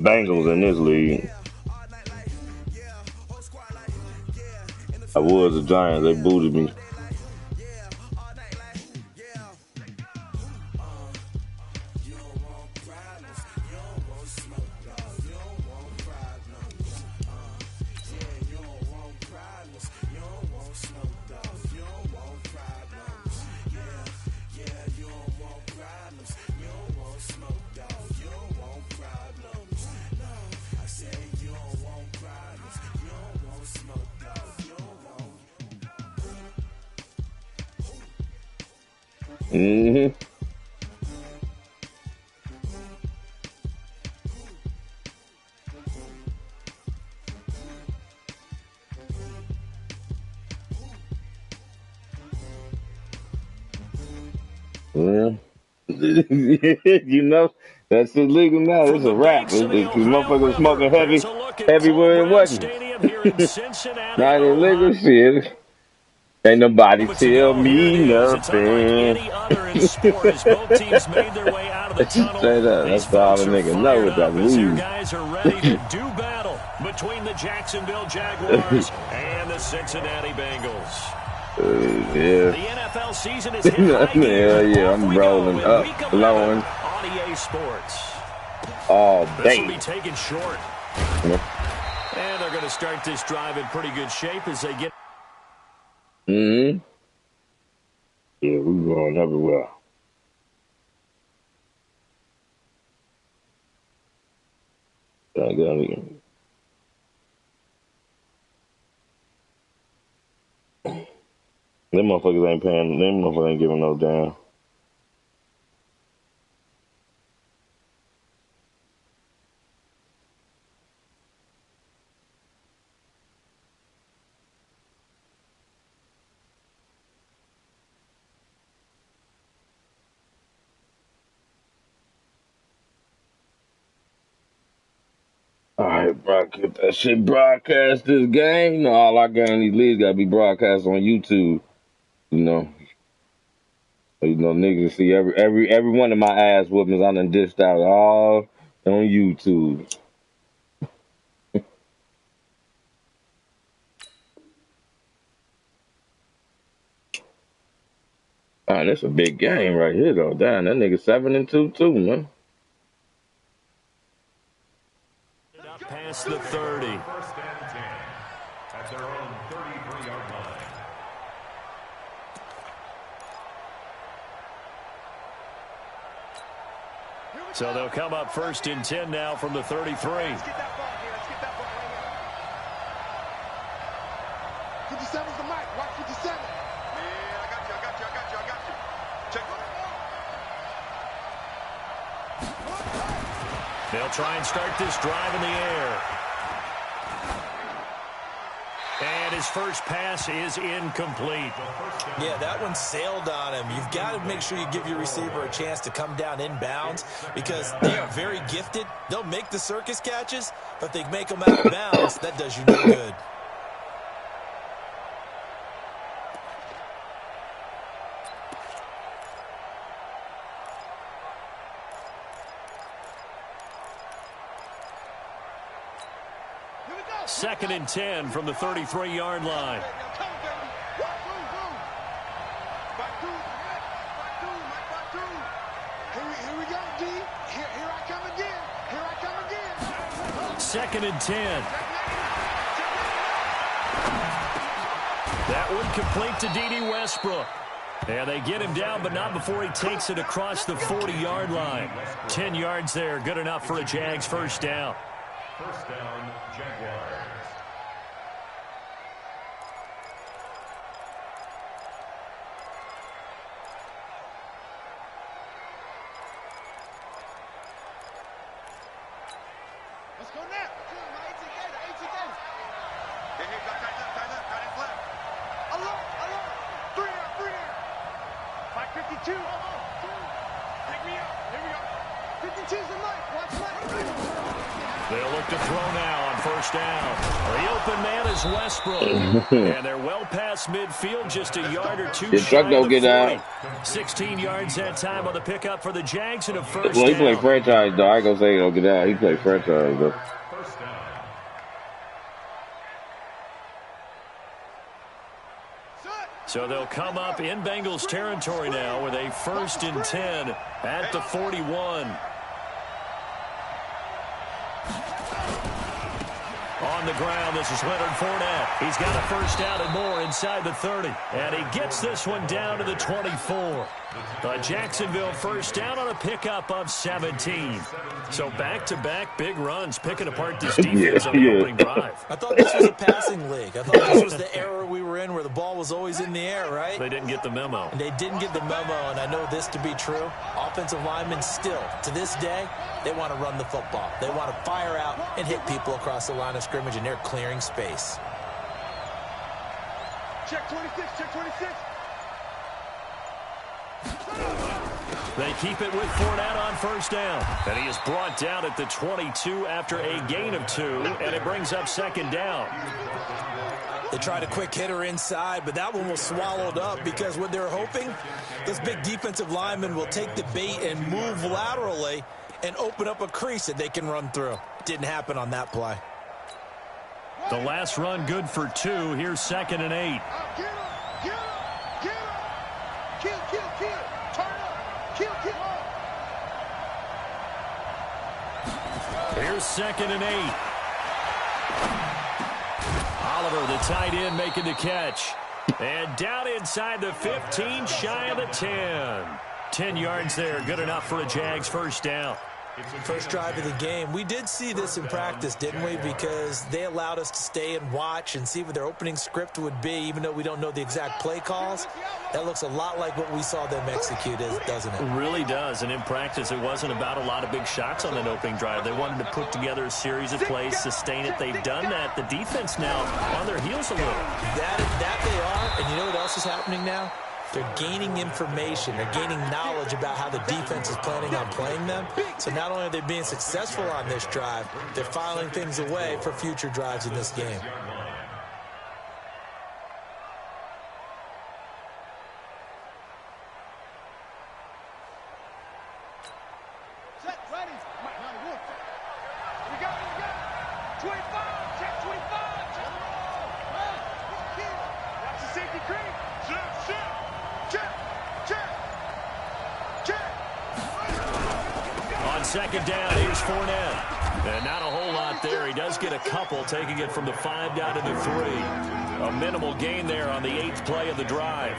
Bengals in this league. I was the Giants. They booted me. Mm-hmm. Yeah. You know, that's illegal now. It's a wrap. Motherfuckers smoking heavy where it wasn't. Not illegal shit. Ain't nobody tell me nothing. Straight up, that's all the nigga know with that weed. Guys are ready to do battle between the Jacksonville Jaguars and the Cincinnati Bengals. Yeah. The NFL season is hit high Hell yeah, I'm rolling up, blowing. On EA Sports. All day. This will be taken short. And they're going to start this drive in pretty good shape as they get. Mm-hmm. Yeah, we going everywhere. Them motherfuckers ain't paying. Them motherfuckers ain't giving no damn. Alright, get that shit broadcast this game. You know, all I got in these leagues gotta be broadcast on YouTube. You know, niggas see every one of my ass whoopings I done dished out all on YouTube. Man, that's a big game right here though. Damn, that nigga 7-2 too, man. Past the 30. First and 10 at their own 33-yard line. So they'll come up first and 10 now from the 33. Let's get that ball here. Let's get that ball right here. 57's the mic. Watch 57. Yeah, I got you. Check it. They'll try and start this drive in the air. And his first pass is incomplete. Yeah, that one sailed on him. You've got to make sure you give your receiver a chance to come down inbounds because they are very gifted. They'll make the circus catches, but if they make them out of bounds, that does you no good. Second and 10 from the 33-yard line. Here we go, D. Here I come again. Second and 10. That one complete to D.D. Westbrook. And they get him down, but not before he takes it across the 40-yard line. 10 yards there, good enough for a Jags first down. First down, Jaguars. Let's go now. 52. Take me out. Here we go. 52's the mic. Watch left. They'll look to throw now on first down. The open man is Westbrook. And they're well past midfield, just a yard or two shy of the 40. 16 yards that time on the pickup for the Jags and a first down. Well, he played franchise, though. I ain't gonna say he don't get out. He played franchise, though. So they'll come up in Bengals territory now with a 1st and 10 at the 41. On the ground, this is Leonard Fournette. He's got a first down and more inside the 30. And he gets this one down to the 24. The Jacksonville first down on a pickup of 17. So back-to-back big runs, picking apart this defense on the opening drive. I thought this was a passing league. I thought this was the era we were in where the ball was always in the air, right? They didn't get the memo. And they didn't get the memo, and I know this to be true. Offensive linemen still, to this day, they want to run the football. They want to fire out and hit people across the line of scrimmage, and they're clearing space. Check 26, check 26. They keep it with Fournette on first down. And he is brought down at the 22 after a gain of 2, and it brings up second down. They tried a quick hitter inside, but that one was swallowed up because what they're hoping, this big defensive lineman will take the bait and move laterally and open up a crease that they can run through. Didn't happen on that play. The last run good for 2. Here's 2nd and 8. Get him, get him, get him. Kill, kill, kill. Turn up. Kill, kill. Here's 2nd and 8. Oliver, the tight end, making the catch. And down inside the 15, shy of the 10. 10 yards there, good enough for a Jags first down. First drive of the game. We did see this in practice, didn't we? Because they allowed us to stay and watch and see what their opening script would be, even though we don't know the exact play calls. That looks a lot like what we saw them execute, doesn't it? It really does. And in practice, it wasn't about a lot of big shots on that opening drive. They wanted to put together a series of plays, sustain it. They've done that. The defense now on their heels a little. That they are. And you know what else is happening now? They're gaining information. They're gaining knowledge about how the defense is planning on playing them. So not only are they being successful on this drive, they're filing things away for future drives in this game. Set, ready. We got it. 25, check 25. Check the ball. Watch the safety creep. On second down, here's Fournette. And not a whole lot there. He does get a couple, taking it from the 5 down to the 3. A minimal gain there on the 8th play of the drive.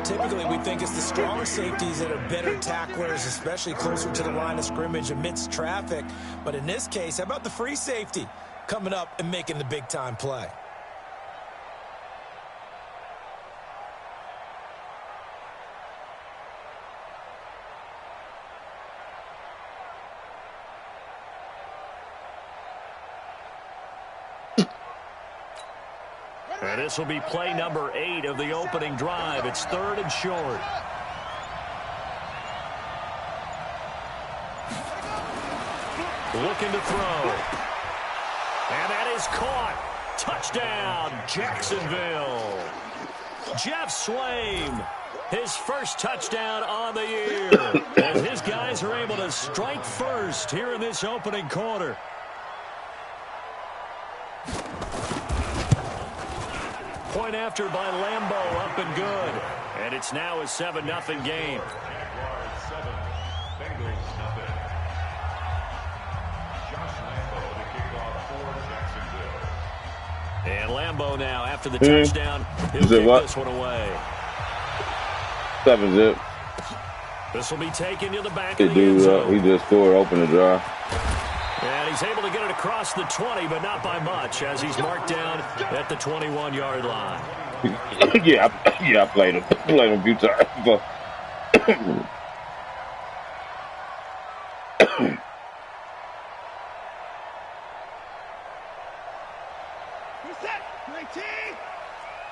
Typically, we think it's the strong safeties that are better tacklers, especially closer to the line of scrimmage amidst traffic. But in this case, how about the free safety coming up and making the big-time play? And this will be play number 8 of the opening drive. It's 3rd and short. Looking to throw. And that is caught. Touchdown, Jacksonville. Jeff Swaim, his first touchdown on the year. As his guys are able to strike first here in this opening quarter. Point after by Lambeau, up and good. And it's now a 7-0 game. And Lambeau now, after the touchdown, he'll kick this one away. 7-zip. This will be taken to the back of the end zone. He just scored, open the drive. And he's able to get it across the 20, but not by much, as he's marked down at the 21-yard line. yeah, I played him a few times. But Reset, 19.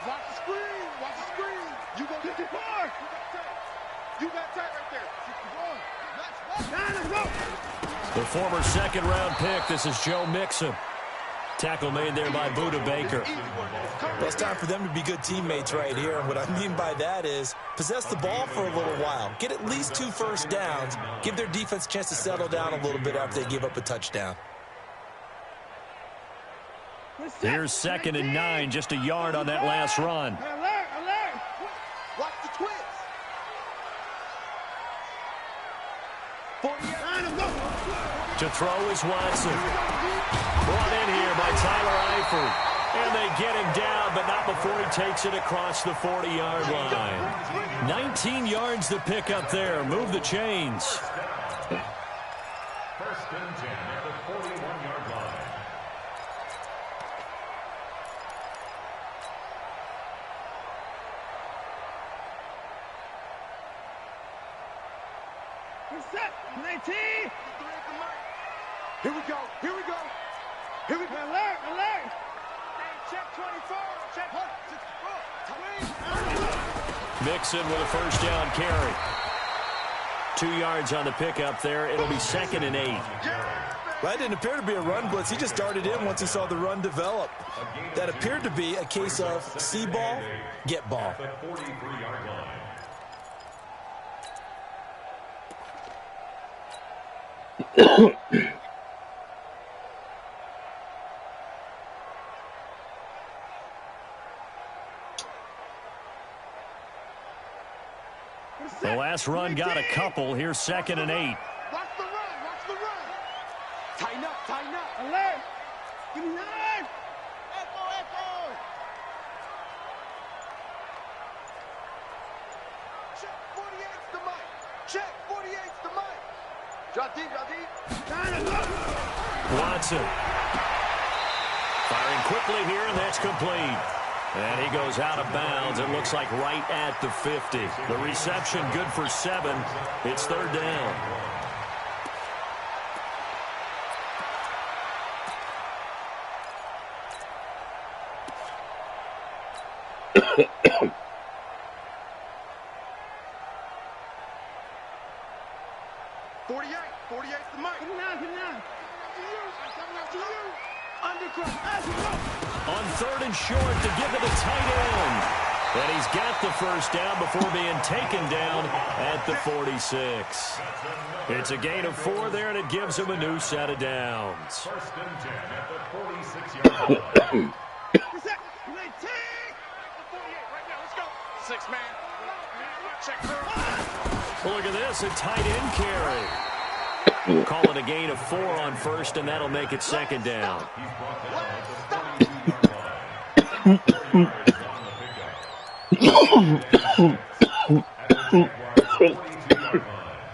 Watch the screen, watch the screen. You gonna get the bar. You got tight right there. Let's go. The former second-round pick, this is Joe Mixon. Tackle made there by Buda Baker. Well, it's time for them to be good teammates right here. And what I mean by that is possess the ball for a little while. Get at least 2 first downs. Give their defense a chance to settle down a little bit after they give up a touchdown. Here's 2nd and 9, just a yard on that last run. Alert. Watch the twist. 48. To throw is Watson. Brought in here by Tyler Eifert. And they get him down, but not before he takes it across the 40-yard line. 19 yards to pick up there. Move the chains. 1st and 10 at the 41-yard line. Set. 19. Here we go. Alert. Check 24. Check. Mixon with a first down carry. 2 yards on the pickup there. It'll be 2nd and 8. That didn't appear to be a run blitz. He just darted in once he saw the run develop. That appeared to be a case of see ball, get ball. The 43-yard line. The last run got a couple. Here's 2nd and 8. Watch the run. Tighten up. Alert. Give me 9. Echo. Check 48's the mic. Check 48's the mic. Drop deep. Watson. Firing quickly here, and that's complete. And he goes out of bounds. It looks like right at the 50. The reception good for 7. It's 3rd down. On 3rd and short to give it a tight end. And he's got the first down before being taken down at the 46. It's a gain of 4 there, and it gives him a new set of downs. 1st and 10 at the 46-yard line. Look at this, a tight end carry. Call it a gain of 4 on 1st, and that'll make it 2nd down. He's brought down at the 42-yard line. 30 yards on the pickup. At the Jaguars' 42-yard line.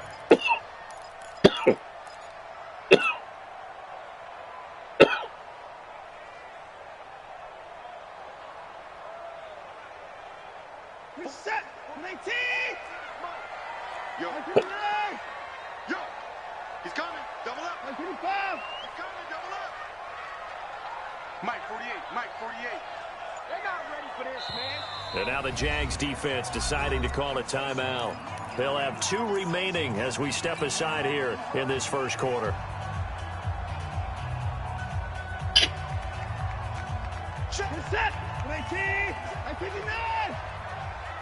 Set. 19. Yo. He's coming. Double up. 25. He's coming. Double up. Mike 48. They're not ready for this, man. And now the Jags defense deciding to call a timeout. They'll have 2 remaining as we step aside here in this first quarter. Check. Set. 19. 59.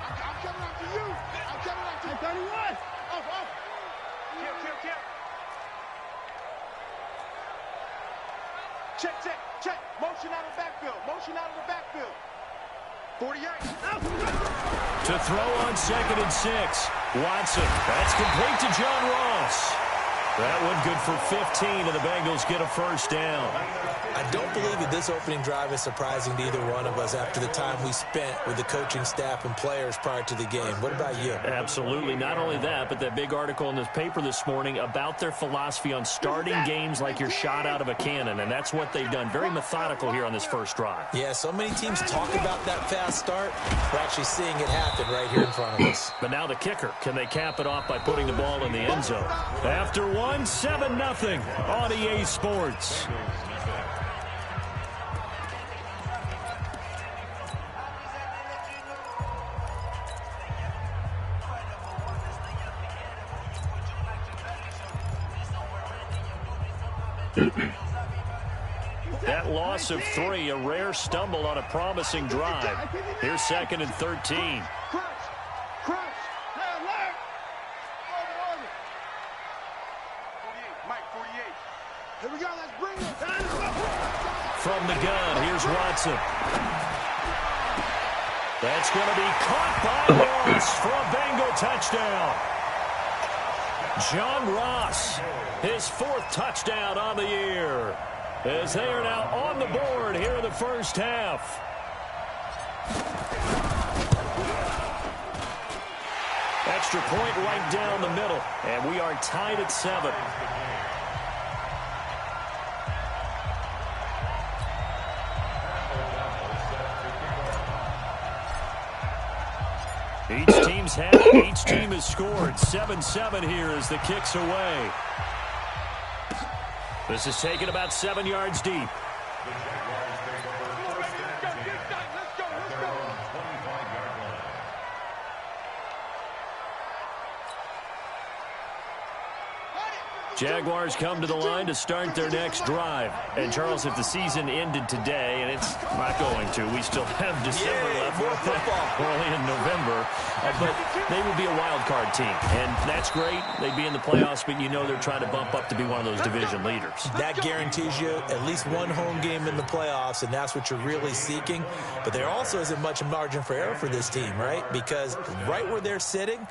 I'm coming after you. 31. Off. Kill. Check. Motion out of the backfield. 48. To throw on 2nd and 6. Watson. That's complete to John Ross. That one good for 15, and the Bengals get a first down. I don't believe that this opening drive is surprising to either one of us after the time we spent with the coaching staff and players prior to the game. What about you? Absolutely. Not only that, but that big article in this paper this morning about their philosophy on starting games like you're shot out of a cannon, and that's what they've done. Very methodical here on this first drive. Yeah, so many teams talk about that fast start. We're actually seeing it happen right here in front of us. But now the kicker. Can they cap it off by putting the ball in the end zone? After 7-0 on EA Sports. That loss of 3, a rare stumble on a promising drive. Here's 2nd and 13. Here we go, let's bring it. From the gun, here's Watson. That's going to be caught by Ross for a Bengal touchdown. John Ross, his 4th touchdown on the year, as they are now on the board here in the first half. Extra point right down the middle, and we are tied at 7. Each team has scored. 7-7 here as the kick's away. This is taken about 7 yards deep. Jaguars come to the line to start their next drive. And, Charles, if the season ended today, and it's not going to, we still have December left. We're only in November. But they would be a wild card team. And that's great. They'd be in the playoffs, but you know they're trying to bump up to be one of those division leaders. That guarantees you at least one home game in the playoffs, and that's what you're really seeking. But there also isn't much margin for error for this team, right? Because right where they're sitting,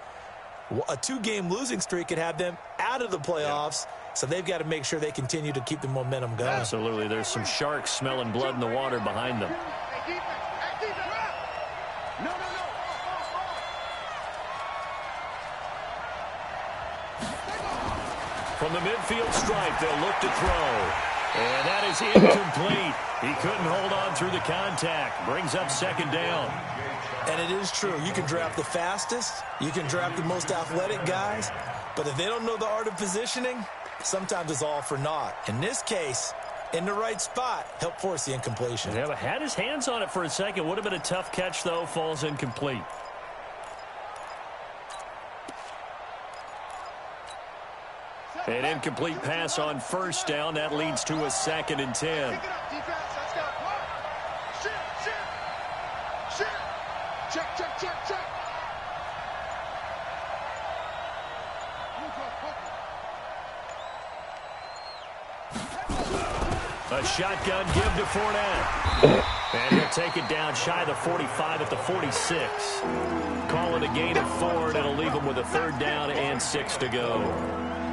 a 2-game losing streak could have them out of the playoffs, so they've got to make sure they continue to keep the momentum going. Absolutely. There's some sharks smelling blood in the water behind them. From the midfield stripe, they'll look to throw. And that is incomplete. He couldn't hold on through the contact. Brings up 2nd down. And it is true. You can draft the fastest. You can draft the most athletic guys. But if they don't know the art of positioning, sometimes it's all for naught. In this case, in the right spot, help force the incompletion. Yeah, but had his hands on it for a second. Would have been a tough catch, though. Falls incomplete. An incomplete pass on 1st down. That leads to a 2nd and 10. Check. A shotgun give to Fournette. And he'll take it down shy of the 45 at the 46. Calling a gain of 4, and it'll leave him with a 3rd down and 6 to go.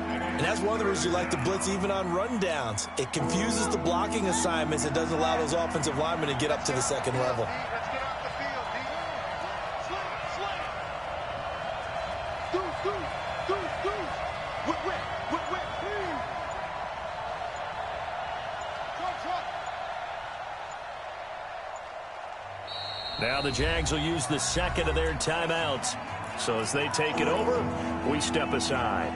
And that's one of the reasons you like to blitz even on rundowns. It confuses the blocking assignments. It doesn't allow those offensive linemen to get up to the 2nd level. Let's get off the field, D. Whip. Now the Jags will use the 2nd of their timeouts. So as they take it over, we step aside.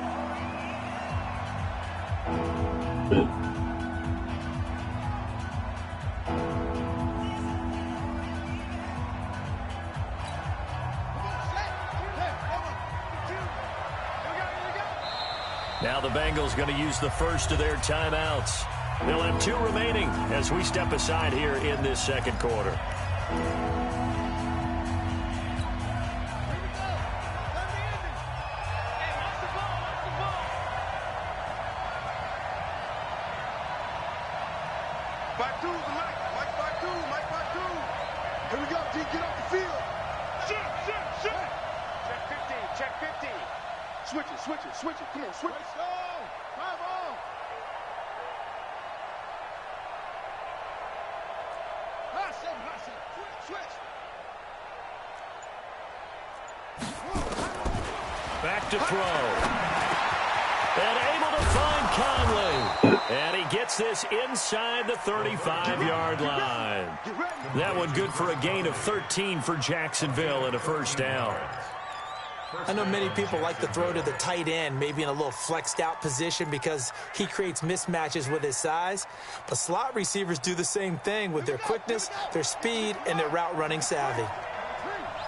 Now the Bengals going to use the 1st of their timeouts. They'll have 2 remaining as we step aside here in this 2nd quarter. Here we go, D. Get off the field. Check. Check 15. Switch it. Come on, switch it. Come on. Switch. Back to throw. And able to find Conley. And he gets this inside the 35-yard line. That one good for a gain of 13 for Jacksonville and a 1st down. I know many people like to throw to the tight end, maybe in a little flexed out position because he creates mismatches with his size. But slot receivers do the same thing with their quickness, their speed, and their route running savvy.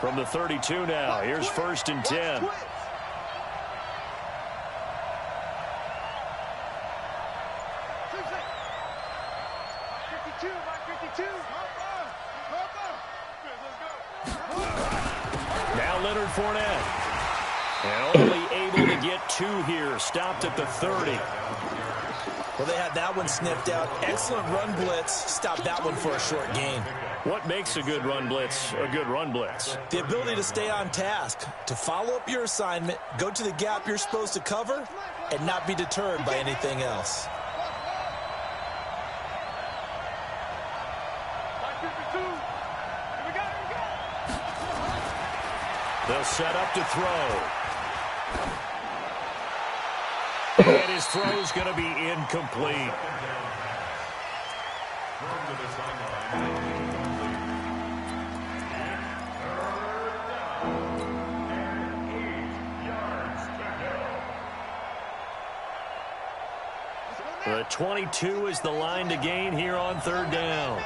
From the 32 now, here's 1st and 10. Now Leonard Fournette. And only able to get 2 here. Stopped at the 30. Well, they had that one sniffed out. Excellent run blitz. Stopped that one for a short gain. What makes a good run blitz a good run blitz? The ability to stay on task, to follow up your assignment, go to the gap you're supposed to cover, and not be deterred by anything else. They'll set up to throw. And his throw's going to be incomplete. The 22 is the line to gain here on 3rd down.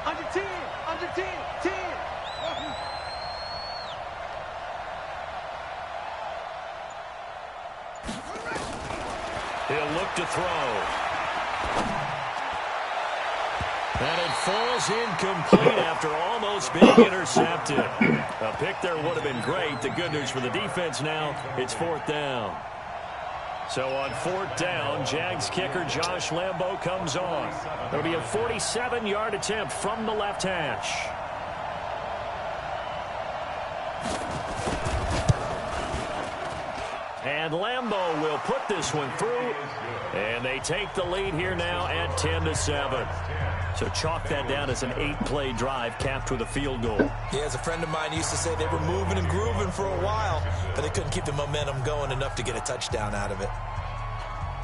Under 10, 10. He'll look to throw. And it falls incomplete after almost being intercepted. A pick there would have been great. The good news for the defense now, it's 4th down. So on 4th down, Jags kicker Josh Lambo comes on. It'll be a 47-yard attempt from the left hash. And Lambo will put this one through. And they take the lead here now at 10-7. So chalk that down as an 8-play drive capped with a field goal. Yeah, as a friend of mine used to say, they were moving and grooving for a while, but they couldn't keep the momentum going enough to get a touchdown out of it.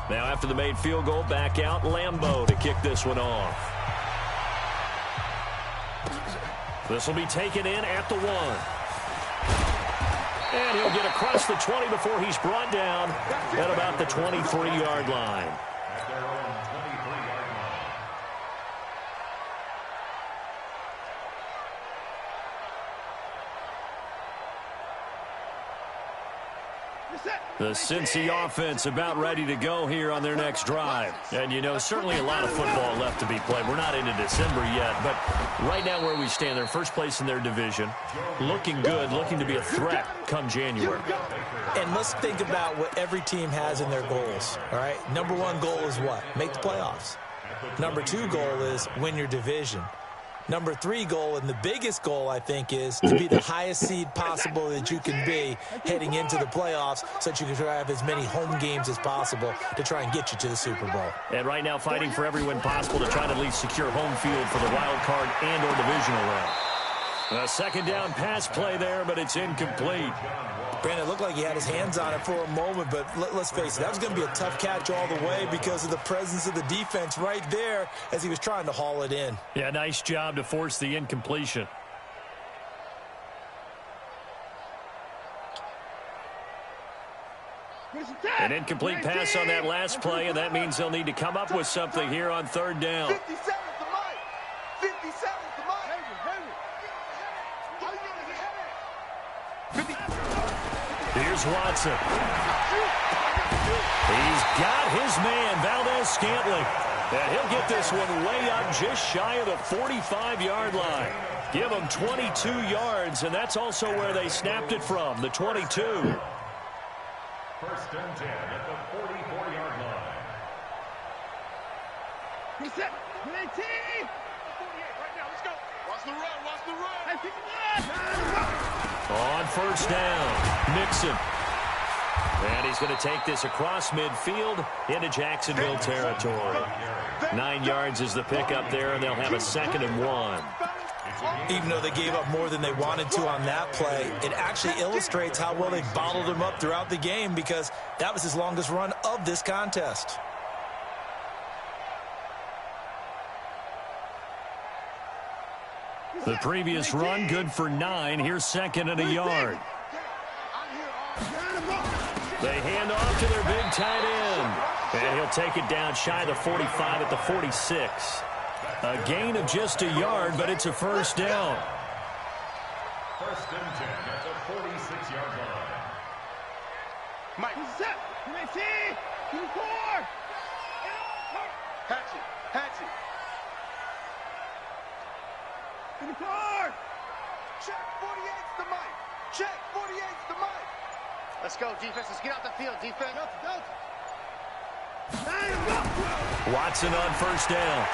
Now after the made field goal, back out Lambo to kick this one off. This will be taken in at the 1. And he'll get across the 20 before he's brought down at about the 23-yard line. The Cincy offense about ready to go here on their next drive. And, you know, certainly a lot of football left to be played. We're not into December yet, but right now where we stand, they're first place in their division. Looking good, looking to be a threat come January. And let's think about what every team has in their goals, all right? Number 1 goal is what? Make the playoffs. Number 2 goal is win your division. Number 3 goal, and the biggest goal, I think, is to be the highest seed possible that you can be heading into the playoffs so that you can have as many home games as possible to try and get you to the Super Bowl. And right now fighting for every win possible to try to at least secure home field for the wild card and or divisional round. A 2nd down pass play there, but it's incomplete. Brandon, it looked like he had his hands on it for a moment, but let's face it, that was going to be a tough catch all the way because of the presence of the defense right there as he was trying to haul it in. Yeah, nice job to force the incompletion. An incomplete pass on that last play, and that means they'll need to come up with something here on 3rd down. 57's the mic. 57's the mic. Here's Watson. He's got his man, Valdez-Scantling. And he'll get this one way up just shy of the 45-yard line. Give him 22 yards, and that's also where they snapped it from, the 22. 1st and 10 at the 44-yard line. Reset. 19. 48 right now. Let's go. Watch the run. Watch the run. Hey, pick it up. On 1st down, Mixon. And he's going to take this across midfield into Jacksonville territory. 9 yards is the pickup there, and they'll have a 2nd and 1. Even though they gave up more than they wanted to on that play, it actually illustrates how well they bottled him up throughout the game because that was his longest run of this contest. The previous run, good for 9. Here's 2nd and a yard. They hand off to their big tight end. And he'll take it down shy of the 45 at the 46. A gain of just a yard, but it's a 1st down. 1st and 10 at the 46-yard line. Mike. Set. Hatchet. Hatchet. In the car. Check 48's the Mike. Check 48's the Mike. Let's go, defense. Let's get out the field, defense. Watson on first down.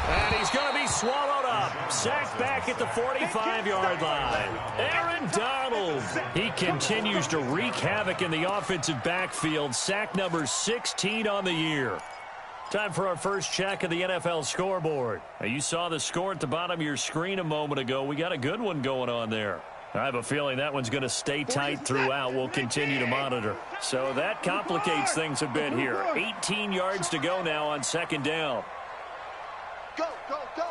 And he's going to be swallowed up. Sacked back at the 45-yard line. Aaron Donald. He continues to wreak havoc in the offensive backfield. Sack number 16 on the year. Time for our first check of the NFL scoreboard. Now, you saw the score at the bottom of your screen a moment ago. We got a good one going on there. I have a feeling that one's going to stay tight throughout. We'll continue to monitor. So that complicates things a bit here. 18 yards to go now on second down. Go, go, go.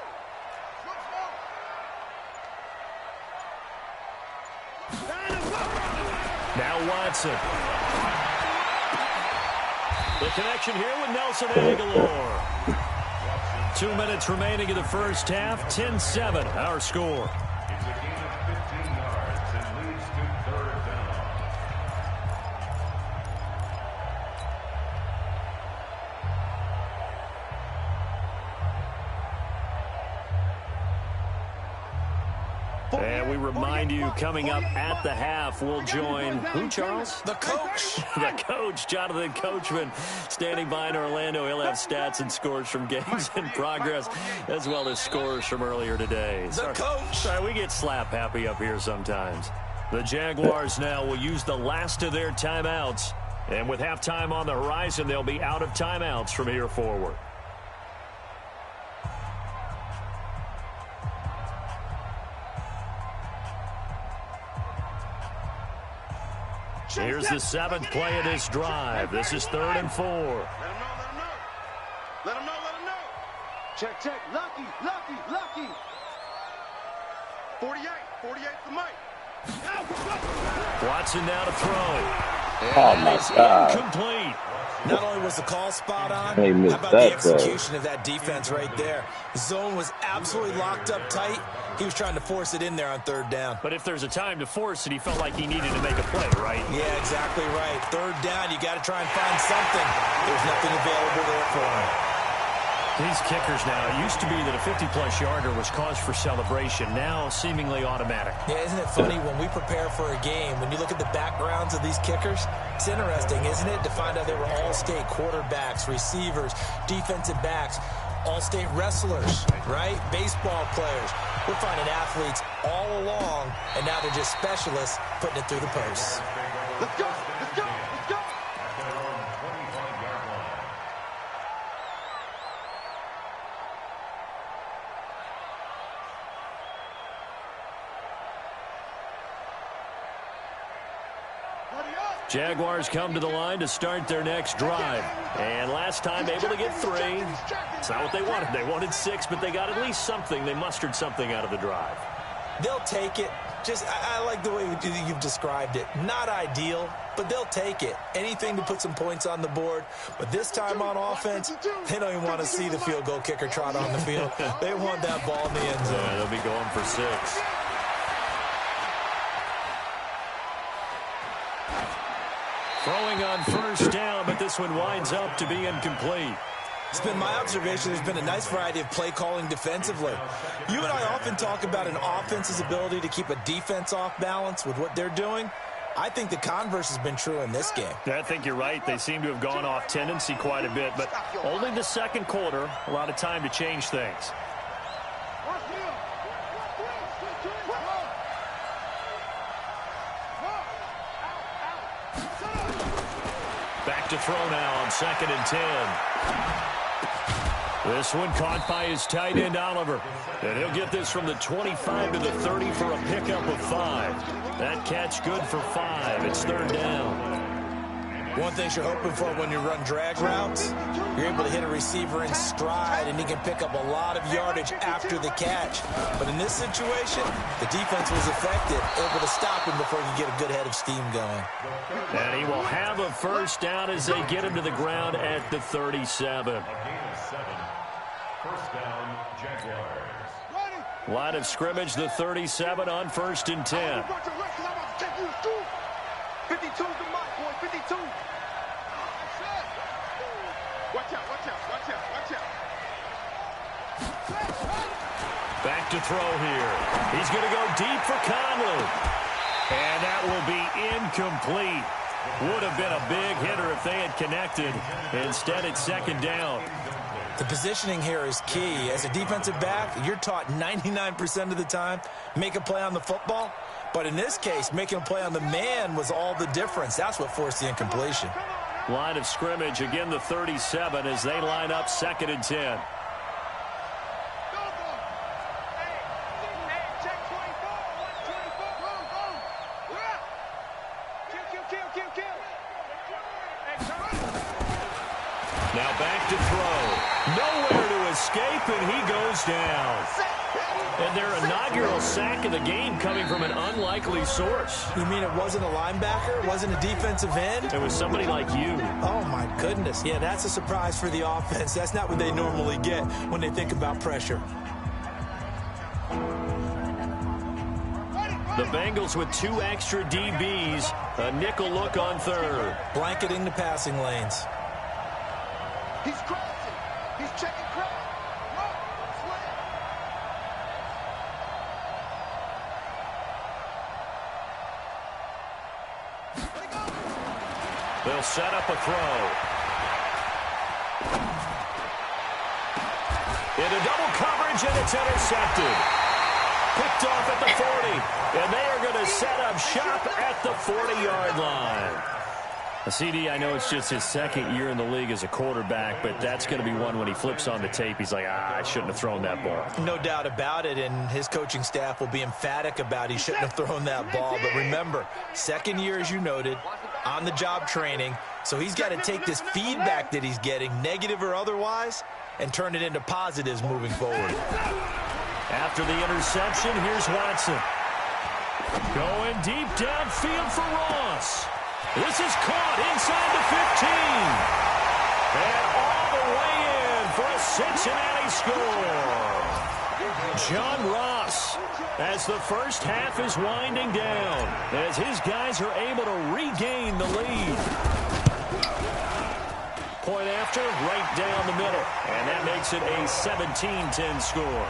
Now Watson. The connection here with Nelson Aguilar. 2 minutes remaining in the first half. 10-7, our score. He's a gain of 15 yards and leads to third down. And we remind you, coming up at the half, we'll join who, Charles? The coach. The coach, Jonathan Coachman, standing by in Orlando. He'll have stats and scores from games in progress, as well as scores from earlier today. The coach. Sorry, we get slap happy up here sometimes. The Jaguars now will use the last of their timeouts. And with halftime on the horizon, they'll be out of timeouts from here forward. Here's the seventh play of this drive. This is 3rd and 4. Let him know, let him know. Let him know, let him know. Check, check. Lucky, lucky, lucky. 48's the Mike. Watson now to throw. Oh my God. Incomplete. Not only was the call spot on, They missed how about that the execution of that defense right there? The zone was absolutely locked up tight. He was trying to force it in there on 3rd down. But if there's a time to force it, he felt like he needed to make a play, right? Yeah, exactly right. 3rd down, you got to try and find something. There's nothing available there for him. These kickers now, it used to be that a 50-plus yarder was cause for celebration. Now, seemingly automatic. Yeah, isn't it funny when we prepare for a game, when you look at the backgrounds of these kickers, it's interesting, isn't it, to find out they were all-state quarterbacks, receivers, defensive backs, all-state wrestlers, right? Baseball players. We're finding athletes all along, and now they're just specialists putting it through the posts. Let's go, let's go, let's go. At their own 25-yard line. Jaguars come to the line to start their next drive. And last time able to get 3. It's not what they wanted. They wanted 6, but they got at least something. They mustered something out of the drive. They'll take it. I like the way you've described it. Not ideal, but they'll take it. Anything to put some points on the board. But this time on offense, they don't even want to see the field goal kicker trot on the field. They want that ball in the end zone. Yeah, they'll be going for 6. Throwing on first down, but this one winds up to be incomplete. It's been my observation there's been a nice variety of play calling defensively. You and I often talk about an offense's ability to keep a defense off balance with what they're doing. I think the converse has been true in this game. I think you're right. They seem to have gone off tendency quite a bit, but only the second quarter, a lot of time to change things. Back to throw now on 2nd and 10. This one caught by his tight end, Oliver. And he'll get this from the 25 to the 30 for a pickup of 5. That catch good for 5. It's 3rd down. One thing you're hoping for when you run drag routes, you're able to hit a receiver in stride, and he can pick up a lot of yardage after the catch. But in this situation, the defense was effective, able to stop him before he could get a good head of steam going. And he will have a first down as they get him to the ground at the 37. A gain of 7. First down, Jaguars. Line of scrimmage, the 37 on 1st and 10. 52's the mic, boy. 52. Watch out, watch out, watch out, watch out. Back to throw here. He's going to go deep for Conley. And that will be incomplete. Would have been a big hitter if they had connected. Instead, it's second down. The positioning here is key. As a defensive back, you're taught 99% of the time, make a play on the football. But in this case, making a play on the man was all the difference. That's what forced the incompletion. Line of scrimmage, again the 37 as they line up 2nd and 10. Now back to throw. Nowhere to escape, and he goes down. And their inaugural sack of the game coming from an unlikely source. You mean it wasn't a linebacker? It wasn't a defensive end? It was somebody like you. Oh, my goodness. Yeah, that's a surprise for the offense. That's not what they normally get when they think about pressure. The Bengals with 2 extra DBs. A nickel look on 3rd. Blanketing the passing lanes. He's crossing. He's checking crowd. They'll set up a throw. Into double coverage, and it's intercepted. Picked off at the 40. And they are going to set up shop at the 40-yard line. CD, I know it's just his 2nd year in the league as a quarterback, but that's going to be one when he flips on the tape. He's like, I shouldn't have thrown that ball. No doubt about it, and his coaching staff will be emphatic about he shouldn't have thrown that ball. But remember, 2nd year, as you noted, on-the-job training, so he's got to take this feedback that he's getting, negative or otherwise, and turn it into positives moving forward. After the interception, here's Watson. Going deep downfield for Ross. This is caught inside the 15. And all the way in for a Cincinnati score. John Ross, as the first half is winding down, as his guys are able to regain the lead. Point after, right down the middle. And that makes it a 17-10 score.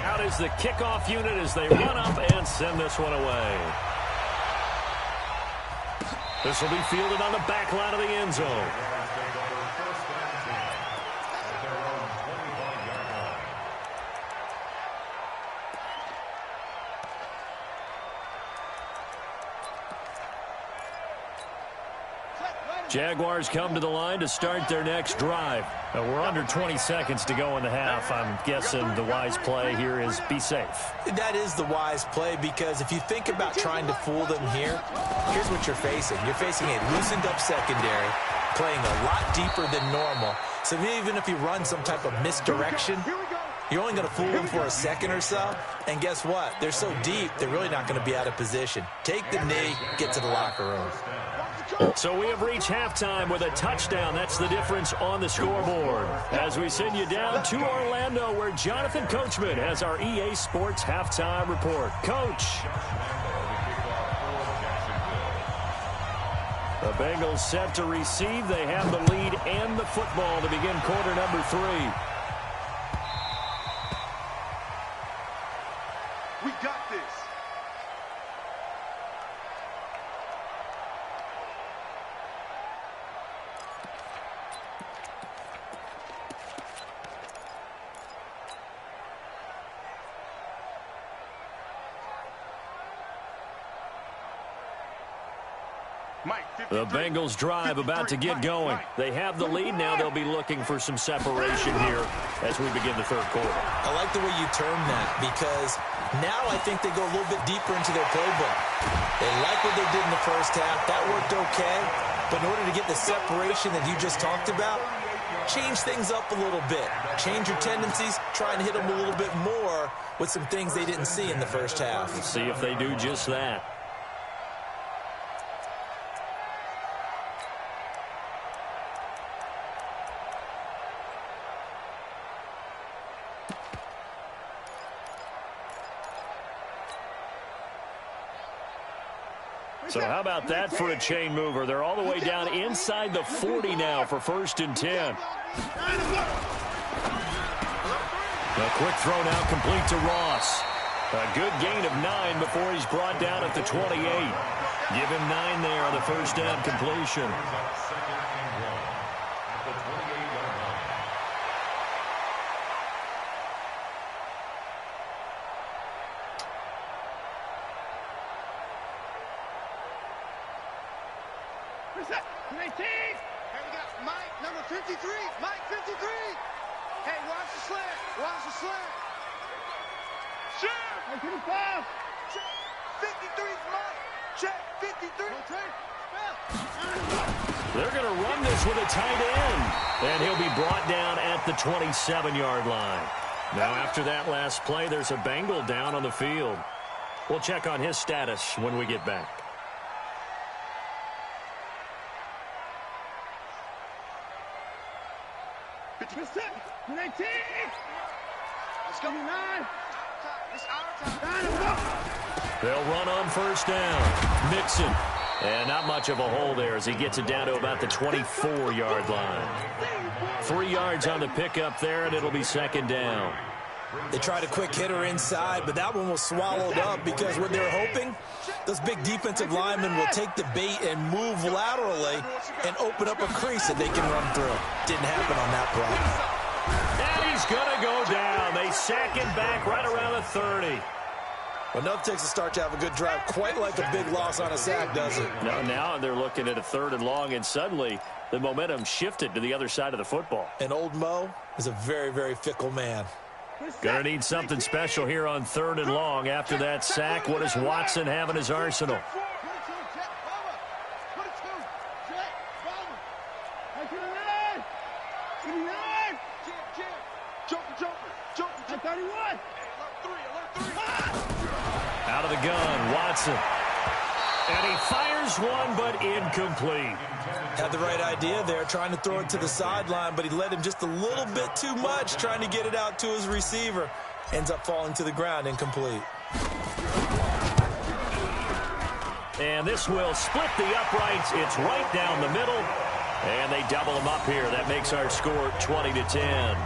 Out is the kickoff unit as they run up and send this one away. This will be fielded on the back line of the end zone. Jaguars come to the line to start their next drive. We're under 20 seconds to go in the half. I'm guessing the wise play here is be safe. That is the wise play, because if you think about trying to fool them here, here's what you're facing. You're facing a loosened up secondary, playing a lot deeper than normal. So even if you run some type of misdirection, you're only going to fool them for a second or so. And guess what? They're so deep, they're really not going to be out of position. Take the knee, get to the locker room. So we have reached halftime with a touchdown. That's the difference on the scoreboard. As we send you down to Orlando, where Jonathan Coachman has our EA Sports halftime report. Coach. The Bengals set to receive. They have the lead and the football to begin quarter number 3. We got this. The Bengals drive about to get going. They have the lead now. They'll be looking for some separation here as we begin the third quarter. I like the way you term that, because now I think they go a little bit deeper into their playbook. They like what they did in the first half. That worked okay. But in order to get the separation that you just talked about, change things up a little bit. Change your tendencies. Try and hit them a little bit more with some things they didn't see in the first half. Let's see if they do just that. So how about that for a chain mover? They're all the way down inside the 40 now for 1st and 10. A quick throw now complete to Ross. A good gain of 9 before he's brought down at the 28. Give him 9 there on the first down completion. Here we go. Mike, number 53. Mike, 53. Hey, watch the slant. Watch the slant. Check. 55. Check. 53's Mike. Check. 53. They're going to run this with a tight end. And he'll be brought down at the 27-yard line. Now, after that last play, there's a Bengal down on the field. We'll check on his status when we get back. Let's go. 9. It's our time. They'll run on first down. Mixon. And not much of a hole there as he gets it down to about the 24-yard line. 3 yards on the pickup there, and it'll be 2nd down. They tried a quick hitter inside, but that one was swallowed up because what they're hoping, those big defensive linemen will take the bait and move laterally and open up a crease that they can run through. Didn't happen on that play. And he's going to go down. They sack him back right around the 30. Well, enough takes a start to have a good drive, quite like a big loss on a sack, does it? Now they're looking at a 3rd and long, and suddenly the momentum shifted to the other side of the football. And old Mo is a very, very fickle man. Gonna need something special here on 3rd and long. After that sack, what does Watson have in his arsenal? Out of the gun, Watson. And he fires one, but incomplete. Had the right idea there, trying to throw it to the sideline, but he led him just a little bit too much, trying to get it out to his receiver. Ends up falling to the ground, incomplete. And this will split the uprights. It's right down the middle. And they double them up here. That makes our score 20-10.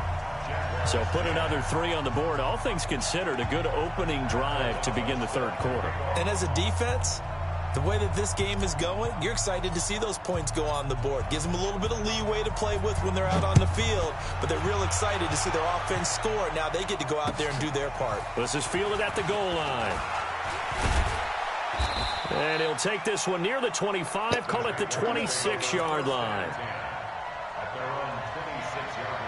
So put another 3 on the board. All things considered, a good opening drive to begin the 3rd quarter. And as a defense, the way that this game is going, you're excited to see those points go on the board. Gives them a little bit of leeway to play with when they're out on the field, but they're real excited to see their offense score. Now they get to go out there and do their part. This is fielded at the goal line. And he'll take this one near the 25, call it the 26-yard line. At their own 26-yard line.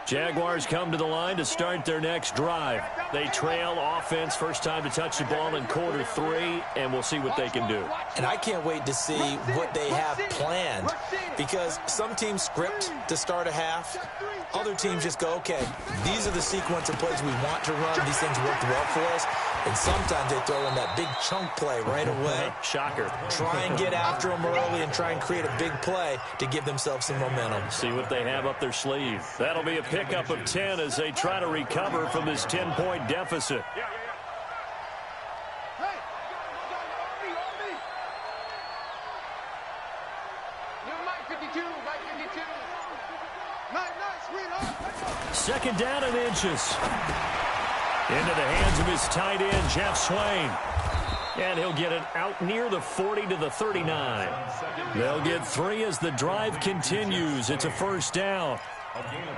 Jaguars come to the line to start their next drive. They trail offense, first time to touch the ball in quarter 3, and we'll see what they can do. And I can't wait to see what they have planned, because some teams script to start a half. Other teams just go, okay, these are the sequence of plays we want to run. These things worked well for us. And sometimes they throw in that big chunk play right away. Shocker. Try and get after them early and try and create a big play to give themselves some momentum. See what they have up their sleeve. That'll be a pickup of 10 as they try to recover from this 10-point deficit. Second down and inches. Into the hands of his tight end, Jeff Swain. And he'll get it out near the 40 to the 39. They'll get 3 as the drive continues. It's a first down.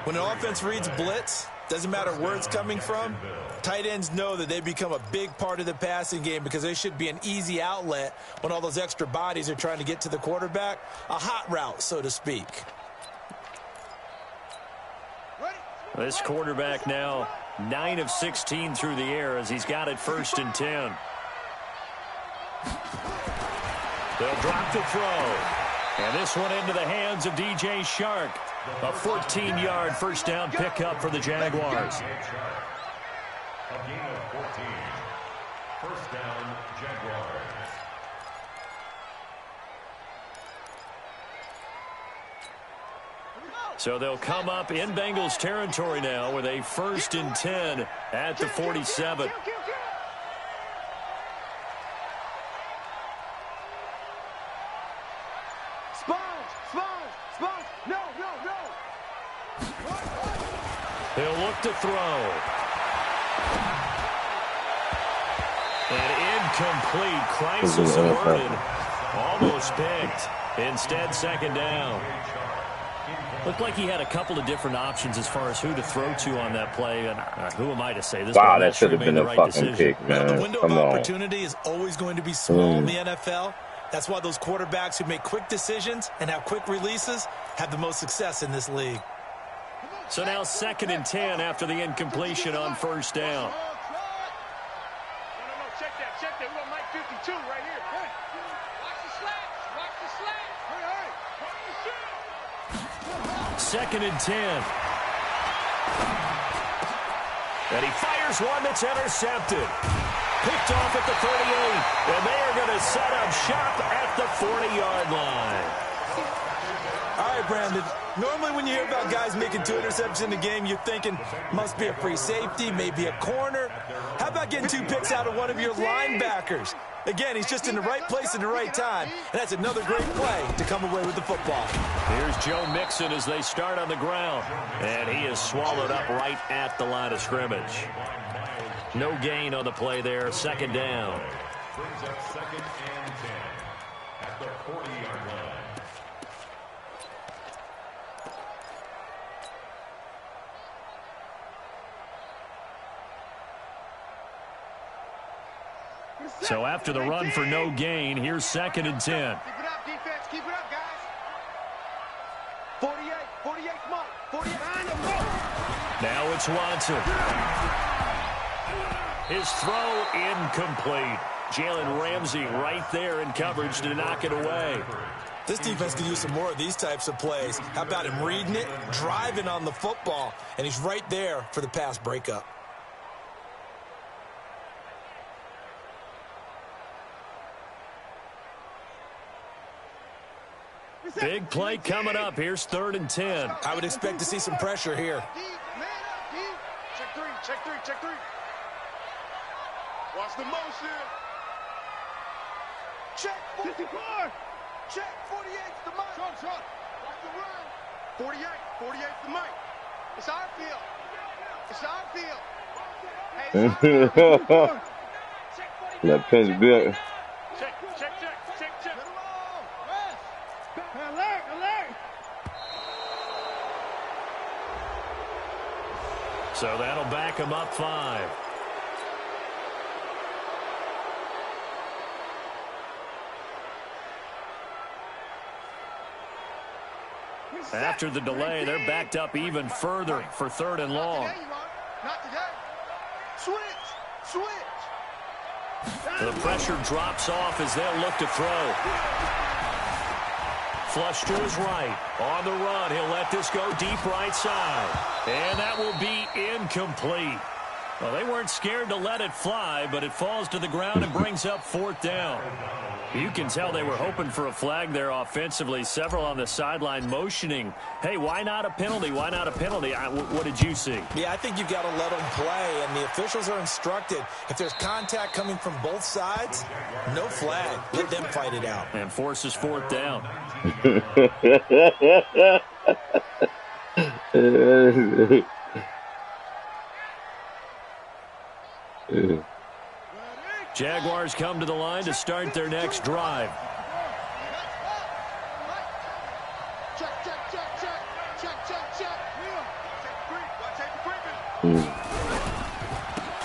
When an offense reads blitz, doesn't matter where it's coming from, tight ends know that they become a big part of the passing game because they should be an easy outlet when all those extra bodies are trying to get to the quarterback. A hot route, so to speak. This quarterback now 9 of 16 through the air as he's got it 1st and 10. They'll drop the throw. And this one into the hands of DJ Shark. A 14-yard first down pickup for the Jaguars. First down, Jaguars. So they'll come up in Bengals territory now with a 1st and 10 at the 47. No. He'll look to throw. And incomplete. Crisis averted. Almost picked. Instead, 2nd down. Looked like he had a couple of different options as far as who to throw to on that play. And who am I to say this? Wow, that should have been a fucking pick, man. The window of opportunity is always going to be small in the NFL. That's why those quarterbacks who make quick decisions and have quick releases have the most success in this league. So now 2nd and 10 after the incompletion on 1st down. No, check that. We got Mike 52 right here. Hey. Watch the slats. Hurry. 2nd and 10. And he fires one that's intercepted. Picked off at the 38. And they are going to set up shop at the 40-yard line. All right, Brandon. Normally when you hear about guys making 2 interceptions in the game, you're thinking must be a free safety, maybe a corner. How about getting 2 picks out of one of your linebackers? Again, he's just in the right place at the right time, and that's another great play to come away with the football. Here's Joe Mixon as they start on the ground, and he is swallowed up right at the line of scrimmage. No gain on the play there, 2nd down. Brings up 2nd and 10 at the 40-yard line. So after the run for no gain, here's 2nd and 10. Keep it up, defense. Keep it up, guys. 48, Mike. 48. Now it's Watson. His throw incomplete. Jalen Ramsey right there in coverage to knock it away. This defense could use some more of these types of plays. How about him reading it, driving on the football, and he's right there for the pass breakup. Big play coming up. Here's 3rd and 10. I would expect to see some pressure here. Check three. Watch the motion. Check 54. Check 48's the Mike. Watch the run. 48's the Mike. It's our field. That pinch bit. Check. Alert. So that'll back him up 5. After the delay, they're backed up even further for 3rd and long. Not today. Switch. The pressure drops off as they'll look to throw. Flush to his right. On the run, he'll let this go deep right side. And that will be incomplete. Well, they weren't scared to let it fly, but it falls to the ground and brings up 4th down. You can tell they were hoping for a flag there offensively. Several on the sideline motioning, hey, why not a penalty? Why not a penalty? What did you see? Yeah, I think you've got to let them play, and the officials are instructed. If there's contact coming from both sides, no flag. Let them fight it out. And forces 4th down. Jaguars come to the line to start their next drive.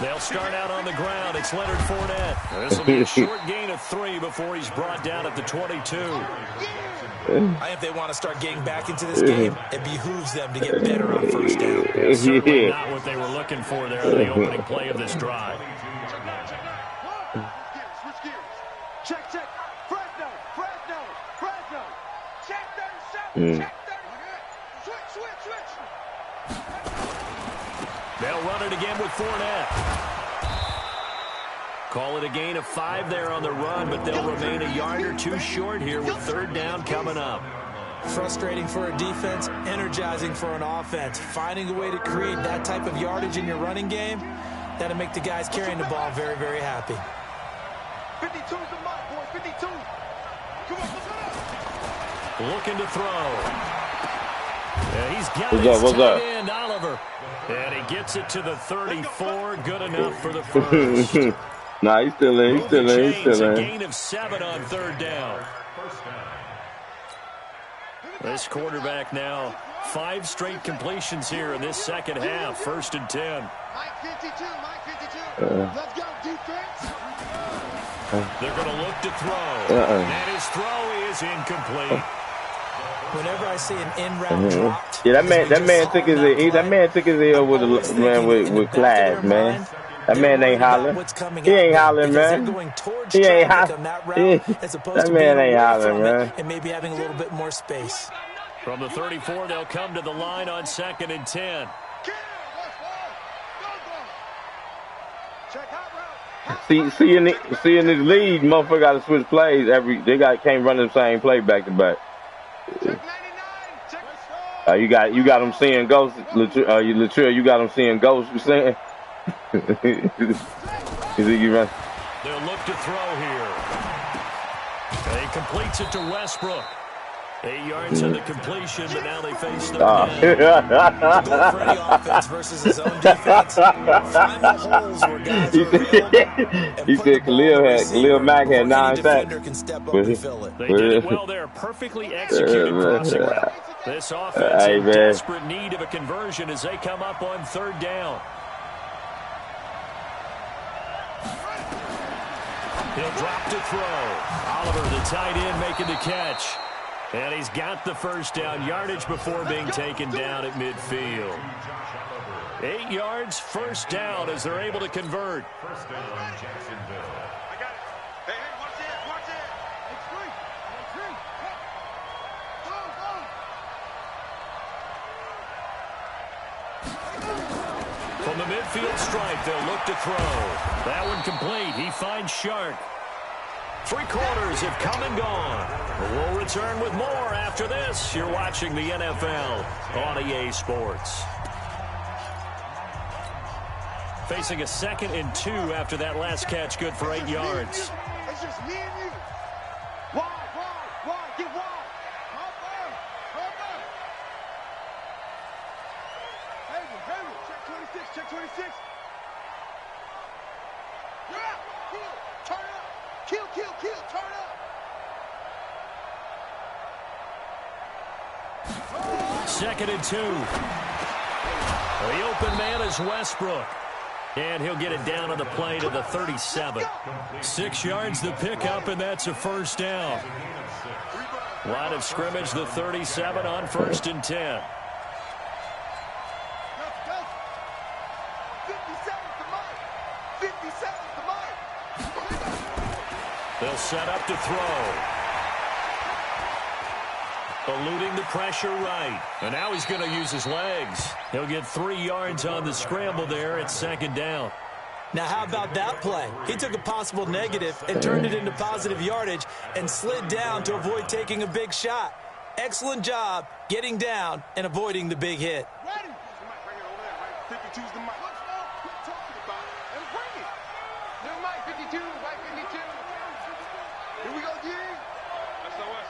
They'll start out on the ground. It's Leonard Fournette. This will be a short gain of 3 before he's brought down at the 22. If they want to start getting back into this game, it behooves them to get better on 1st down. Certainly not what they were looking for there in the opening play of this drive. Check. Fresno. Check 37. Switch. They'll run it again with Fournette. Call it a gain of 5 there on the run, but they'll remain a yard or two short here with third down coming up. Frustrating for a defense, energizing for an offense. Finding a way to create that type of yardage in your running game, that'll make the guys carrying the ball very, very happy. 52's the mark, boys. 52. Come on, let's go. Looking to throw. Yeah, he's got What's his up? tight end, Oliver. And he gets it to the 34. Good enough for the first. Nah, he's still in. He's still in. He's still A in. gain of 7 on third down. This quarterback now 5 straight completions here in this second half. 1st and 10. Mike 52, Mike 52. Let's go, defense. They're going to look to throw. And his throw is incomplete. Whenever I see an in-route dropped, Yeah, that man took his L with the man with class, man. That man ain't hollering. He ain't hollering, man. He ain't hollering. That man ain't hollering, man. And maybe having a little bit more space. From the 34, they'll come to the line on 2nd and 10. See in the league, motherfucker got to switch plays can't run the same play back to back. You got them seeing ghosts, Latrell. You got them seeing ghosts. You saying? You run. They'll look to throw here. He completes it to Westbrook. 8 yards on the completion, but now they face third down. Go for any offense versus his own defense. Find the holes where guys are available. He said Khalil Mack had 9 sacks. They did it well there. Perfectly executed crossing route. This offense in desperate need of a conversion as they come up on third down. He'll drop to throw. Oliver, the tight end, making the catch. And he's got the first down yardage before being taken down at midfield. 8 yards, first down as they're able to convert. First down, Jacksonville. I got it. Hey, watch it, watch it. It's free. It's free. Go, go. From the midfield stripe, they'll look to throw. That one complete. He finds Shark. 3 quarters have come and gone. We'll return with more after this. You're watching the NFL on EA Sports. Facing a 2nd and 2 after that last catch, good for 8 yards. It's just me and you. Wide, get wide. Hop on. Hey, check 26. Yeah, turn up. Kill, turn up. 2nd and 2. The open man is Westbrook. And he'll get it down on the play to the 37. 6 yards the pickup, and that's a first down. Line of scrimmage, the 37 on 1st and 10. They'll set up to throw. Eluding the pressure right. And now he's going to use his legs. He'll get 3 yards on the scramble there at 2nd down. Now, how about that play? He took a possible negative and turned it into positive yardage and slid down to avoid taking a big shot. Excellent job getting down and avoiding the big hit. Ready. Somebody bring it over there, Mike. 52's the mic. Quit talking about it and bring it. New Mike 52, Mike 52. Here we go, G. SOS.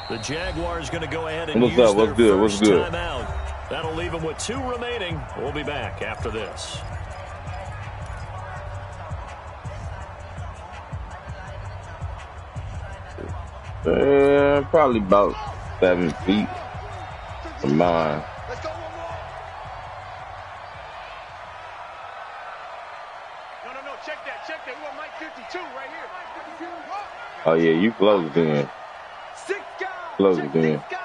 The Jaguars going to go ahead and What's use up? What's their good? first What's good? timeout. That'll leave them with 2 remaining. We'll be back after this. Probably about 7 feet from mine. Let's go one more. No. Check that. We want Mike 52 right here. Oh yeah, you close then. 6 guys. Close Check then. 6 guys.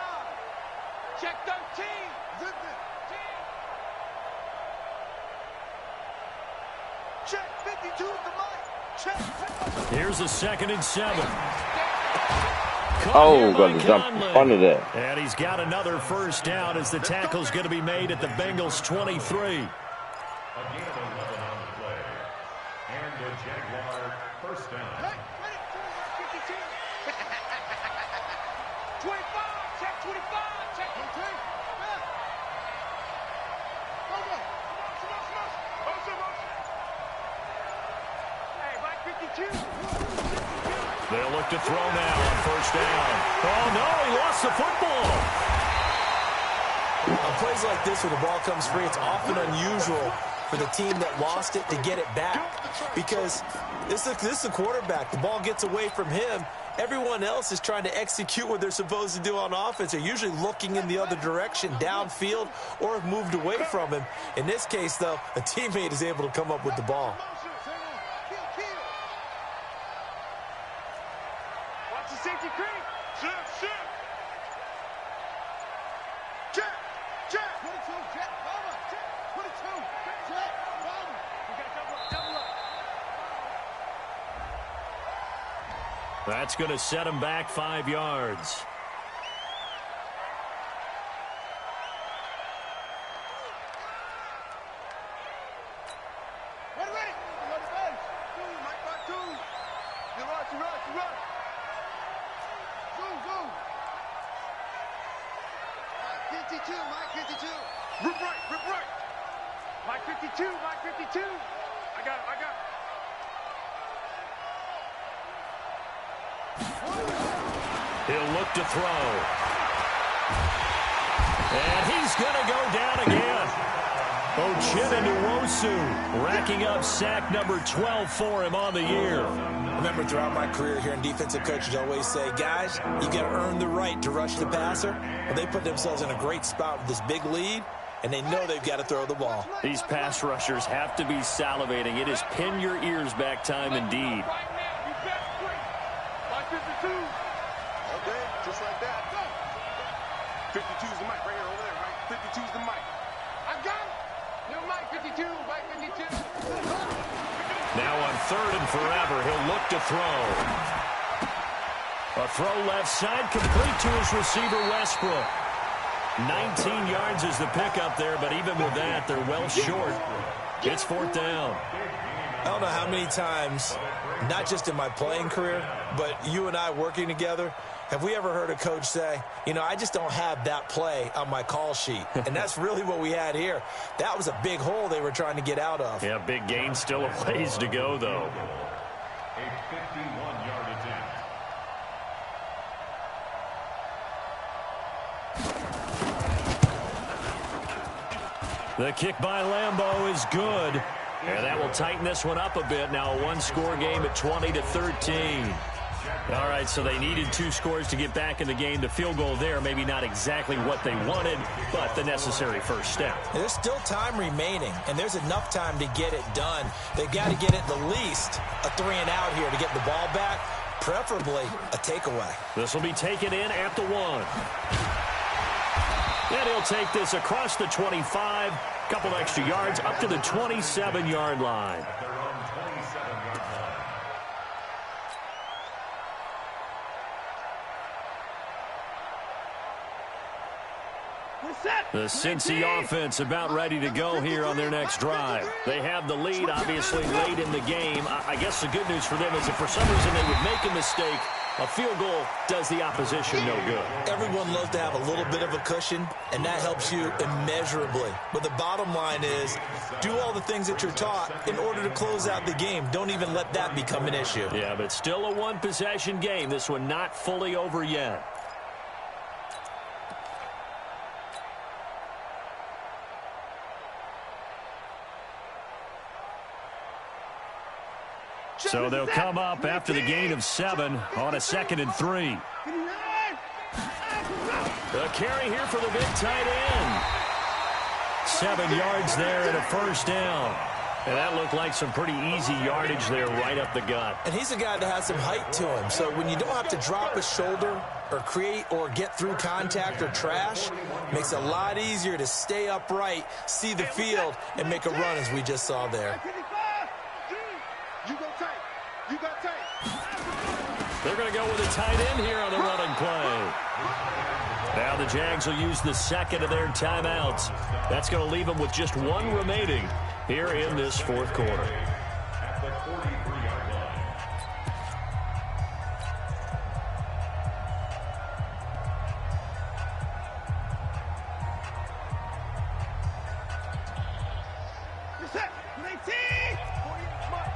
Check 13. Check 52 is the mic. Check. Here's a 2nd and 7. Oh, got to jump in front of that. And he's got another first down as the tackle's going to be made at the Bengals 23. Again, 11 on the play. And the Jaguar first down. 25, check 25, check 23. Hey, Mike 52. They'll look to throw now on first down. Oh, no, he lost the football. On plays like this where the ball comes free, it's often unusual for the team that lost it to get it back. Because this is a quarterback. The ball gets away from him. Everyone else is trying to execute what they're supposed to do on offense. They're usually looking in the other direction, downfield, or have moved away from him. In this case, though, a teammate is able to come up with the ball. Watch the safety creep. Check. Check. 22, check. Over. Check. 22. Check. Over. We got double up. That's going to set him back 5 yards. Ready. You on the bench. Mike, back 2. You run. Zoom. Mike 52. Rip right. Mike 52. I got it. He'll look to throw. And he's going to go down again. Uchenna racking up sack number 12 for him on the year. I remember throughout my career hearing defensive coaches always say, guys, you got to earn the right to rush the passer. Well, they put themselves in a great spot with this big lead, and they know they've got to throw the ball. These pass rushers have to be salivating. It is pin your ears back time indeed. Right now, you best break. Mike 52. Okay, just like that. 52's the mic right here over there, right? 52's the mic. I got it. No, Mike 52. Now on 3rd and forever, he'll look to throw. A throw left side, complete to his receiver, Westbrook. 19 yards is the pickup there, but even with that, they're well short. It's 4th down. I don't know how many times, not just in my playing career, but you and I working together, have we ever heard a coach say, you know, I just don't have that play on my call sheet. And that's really what we had here. That was a big hole they were trying to get out of. Yeah, big gain, still a ways to go, though. A 51-yard attempt. The kick by Lambeau is good. And that will tighten this one up a bit. Now a one-score game at 20-13. All right, so they needed 2 scores to get back in the game. The field goal there, maybe not exactly what they wanted, but the necessary first step. There's still time remaining, and there's enough time to get it done. They've got to get it at least a 3-and-out here to get the ball back, preferably a takeaway. This will be taken in at the 1. And he'll take this across the 25, couple extra yards up to the 27-yard line. The Cincy offense about ready to go here on their next drive. They have the lead, obviously, late in the game. I guess the good news for them is if for some reason they would make a mistake, a field goal does the opposition no good. Everyone loves to have a little bit of a cushion, and that helps you immeasurably. But the bottom line is, do all the things that you're taught in order to close out the game. Don't even let that become an issue. Yeah, but still a one-possession game. This one not fully over yet. So they'll come up after the gain of 7 on a 2nd and 3. The carry here for the big tight end. 7 yards there and a first down. And that looked like some pretty easy yardage there right up the gut. And he's a guy that has some height to him. So when you don't have to drop a shoulder or create or get through contact or trash, makes it a lot easier to stay upright, see the field, and make a run as we just saw there. They're going to go with a tight end here on the running play. Now the Jags will use the second of their timeouts. That's going to leave them with just one remaining here in this fourth quarter. At the 43-yard line. Reset. 19. 40 much.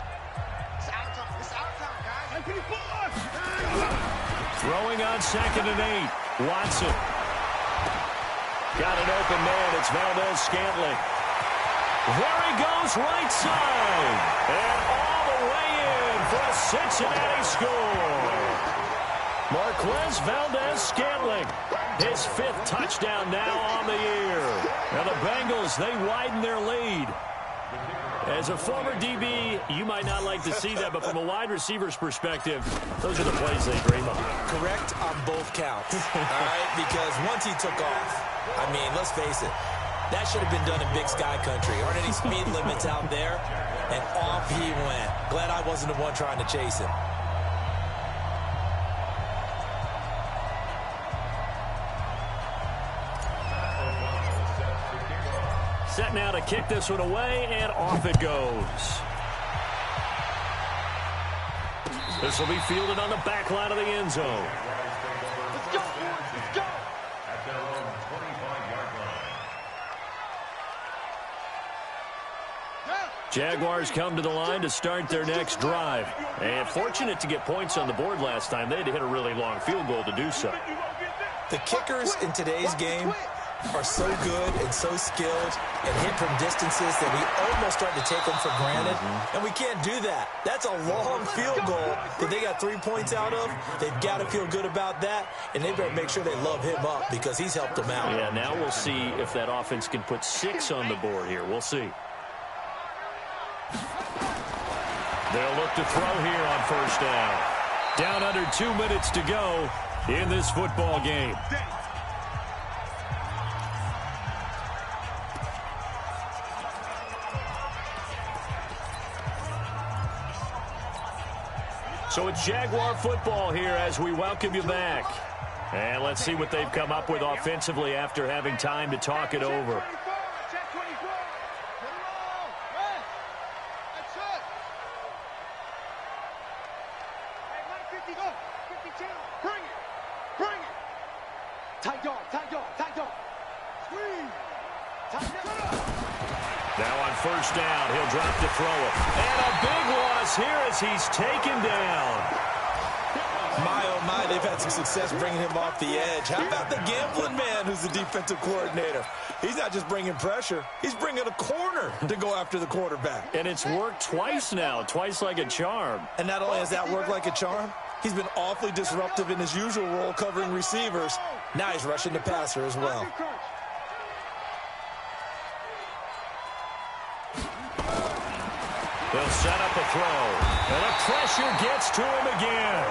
It's our time. It's our time, guys. 94. Throwing on 2nd and 8. Watson. Got an open man. It's Valdez-Scantling. There he goes, right side. And all the way in for a Cincinnati score. Marquez Valdez-Scantling. His 5th touchdown now on the year. And the Bengals, they widen their lead. As a former DB, you might not like to see that, but from a wide receiver's perspective, those are the plays they dream of. Correct on both counts, all right? Because once he took off, I mean, let's face it, that should have been done in Big Sky Country. Aren't any speed limits out there? And off he went. Glad I wasn't the one trying to chase him. Set now to kick this one away, and off it goes. This will be fielded on the back line of the end zone. Let's go, boys. Let's go. At their own 25-yard line. Jaguars come to the line to start their next drive. And fortunate to get points on the board last time. They had to hit a really long field goal to do so. The kickers in today's game are so good and so skilled and hit from distances that we almost start to take them for granted. And we can't do that. That's a long field goal that they got 3 points out of. They've got to feel good about that, and they better make sure they love him up because he's helped them out. Yeah, now we'll see if that offense can put 6 on the board here. We'll see. They'll look to throw here on first down. Down under 2 minutes to go in this football game. So it's Jaguar football here as we welcome you back. And let's see what they've come up with offensively after having time to talk it over. Check 24. Get it all. Right. That's it. Hey, Mike 50, go. 52. Bring it. Bring it. Tight dog. Tight dog. Tight dog. Squeeze. Tight dog. Now on first down, he'll drop to throw it. And a big loss here as he's taken down. My, oh my, they've had some success bringing him off the edge. How about the gambling man who's the defensive coordinator? He's not just bringing pressure. He's bringing a corner to go after the quarterback. And it's worked twice now, twice like a charm. And not only has that worked like a charm, he's been awfully disruptive in his usual role covering receivers. Now he's rushing the passer as well. They'll set up a throw. And the pressure gets to him again.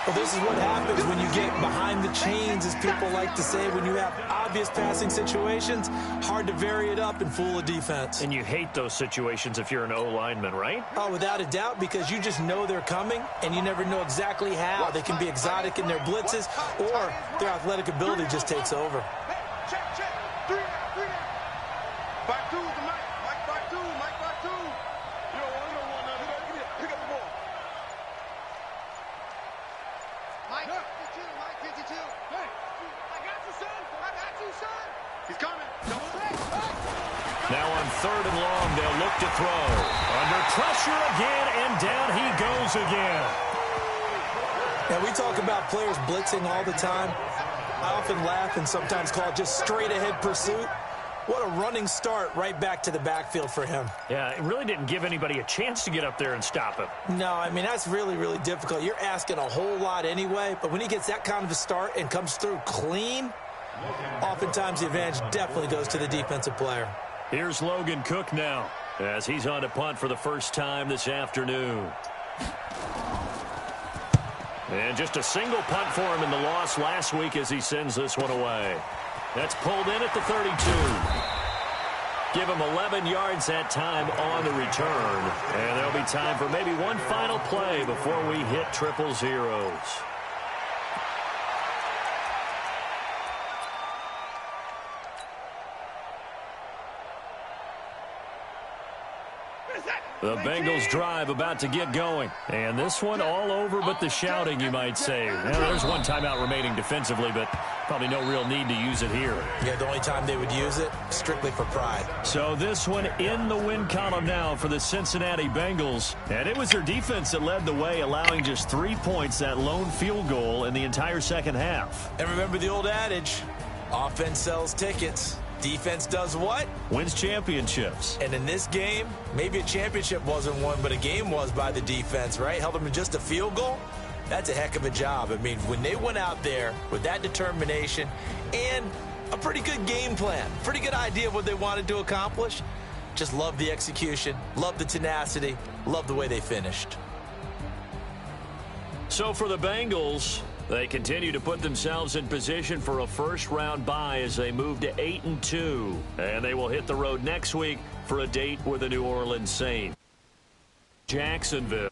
Well, this is what happens when you get behind the chains, as people like to say. When you have obvious passing situations, hard to vary it up and fool a defense. And you hate those situations if you're an O-lineman, right? Oh, without a doubt, because you just know they're coming, and you never know exactly how. They can be exotic in their blitzes, or their athletic ability just takes over. Check, check. 3 now, 3 now. Back two to Mike. Mike back two. Mike back two. You don't want nothing. Pick up the ball. Mike 52. Mike 52. Hey, I got you, son. I got you, son. He's coming. Double check. Now on third and long, they'll look to throw. Under pressure again, and down he goes again. Now, we talk about players blitzing all the time. I often laugh and sometimes call it just straight-ahead pursuit. What a running start right back to the backfield for him. Yeah, it really didn't give anybody a chance to get up there and stop him. No, I mean, that's really, really difficult. You're asking a whole lot anyway, but when he gets that kind of a start and comes through clean, oftentimes the advantage definitely goes to the defensive player. Here's Logan Cook now as he's on to punt for the first time this afternoon. And just a single punt for him in the loss last week as he sends this one away. That's pulled in at the 32. Give him 11 yards that time on the return. And there'll be time for maybe one final play before we hit triple zeros. The Bengals drive about to get going. And this one all over but the shouting, you might say. Now, there's one timeout remaining defensively, but probably no real need to use it here. Yeah, the only time they would use it, strictly for pride. So this one in the win column now for the Cincinnati Bengals. And it was their defense that led the way, allowing just 3 points, that lone field goal in the entire second half. And remember the old adage, offense sells tickets. Defense does what? Wins championships. And in this game, maybe a championship wasn't won, but a game was by the defense, right? Held them to just a field goal. That's a heck of a job. I mean, when they went out there with that determination and a pretty good game plan, pretty good idea of what they wanted to accomplish, just love the execution, love the tenacity, love the way they finished. So for the Bengals, they continue to put themselves in position for a first-round bye as they move to 8-2. And they will hit the road next week for a date with the New Orleans Saints. Jacksonville.